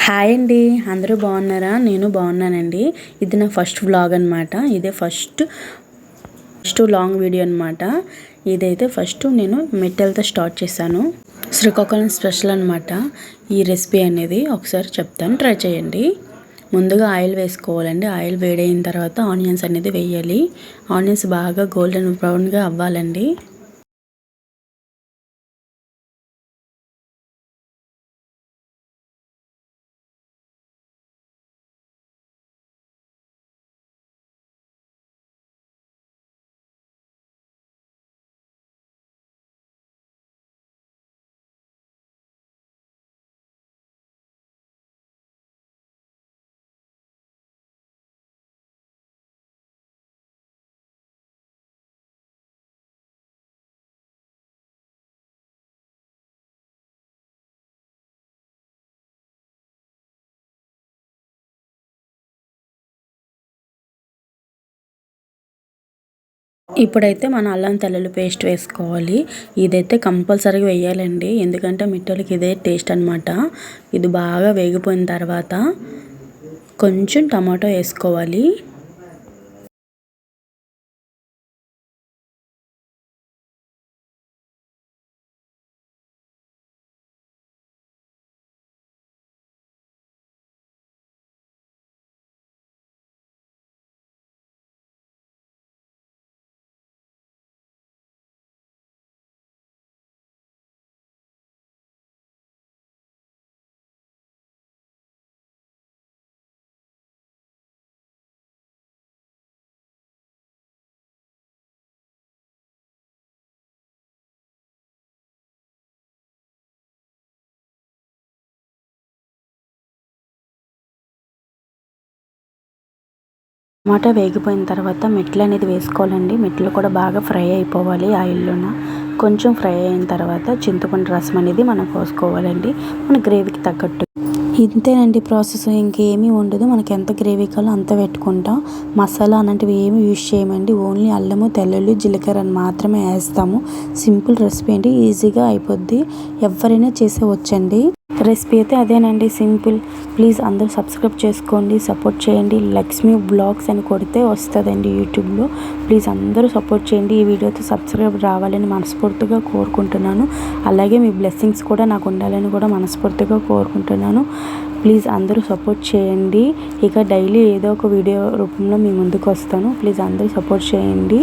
Hi అండి, అందరూ బాగున్నారా? నేను బాగున్నానండి. ఇది నా ఫస్ట్ వ్లాగ్ అనమాట. ఇదే ఫస్ట్ లాంగ్ వీడియో అనమాట. ఇదైతే ఫస్ట్ నేను మెట్టెలతో స్టార్ట్ చేశాను. శ్రీకాకుళం స్పెషల్ అనమాట ఈ రెసిపీ అనేది. ఒకసారి చెప్తాను, ట్రై చేయండి. ముందుగా ఆయిల్ వేసుకోవాలండి. ఆయిల్ వేడైన తర్వాత ఆనియన్స్ అనేది వేయాలి. ఆనియన్స్ బాగా గోల్డెన్ బ్రౌన్గా అవ్వాలండి. ఇప్పుడైతే మన అల్లం తెల్లుల్లి పేస్ట్ వేసుకోవాలి. ఇదైతే కంపల్సరీగా వేయాలండి, ఎందుకంటే మిట్టలకి ఇదే టేస్ట్ అనమాట. ఇది బాగా వేగిపోయిన తర్వాత కొంచెం టమాటో వేసుకోవాలి. టమాటా వేగిపోయిన తర్వాత మెట్లు అనేది వేసుకోవాలండి. మెట్లు కూడా బాగా ఫ్రై అయిపోవాలి ఆయిల్లోన. కొంచెం ఫ్రై అయిన తర్వాత చింతపండు రసం అనేది మనం పోసుకోవాలండి, మన గ్రేవీకి తగ్గట్టు. ఇంతేనండి ప్రాసెస్, ఇంకేమీ ఉండదు. మనకి ఎంత గ్రేవీ కావాలో అంత పెట్టుకుంటాం. మసాలా అలాంటివి ఏమి యూజ్ చేయమండి. ఓన్లీ అల్లము తెల్లుల్లి జీలకర్ర మాత్రమే వేస్తాము. సింపుల్ రెసిపీ అండి, ఈజీగా అయిపోద్ది. ఎవరైనా చేసేవచ్చండి. రెసిపీ అయితే అదేనండి, సింపుల్. ప్లీజ్ అందరూ సబ్స్క్రైబ్ చేసుకోండి, సపోర్ట్ చేయండి. లక్ష్మీ బ్లాగ్స్ అని కొడితే వస్తుందండి యూట్యూబ్లో. ప్లీజ్ అందరూ సపోర్ట్ చేయండి. ఈ వీడియోతో సబ్స్క్రైబ్ రావాలని మనస్ఫూర్తిగా కోరుకుంటున్నాను. అలాగే మీ బ్లెస్సింగ్స్ కూడా నాకు ఉండాలని కూడా మనస్ఫూర్తిగా కోరుకుంటున్నాను. ప్లీజ్ అందరూ సపోర్ట్ చేయండి. ఇక డైలీ ఏదో ఒక వీడియో రూపంలో మీ ముందుకు వస్తాను. ప్లీజ్ అందరూ సపోర్ట్ చేయండి.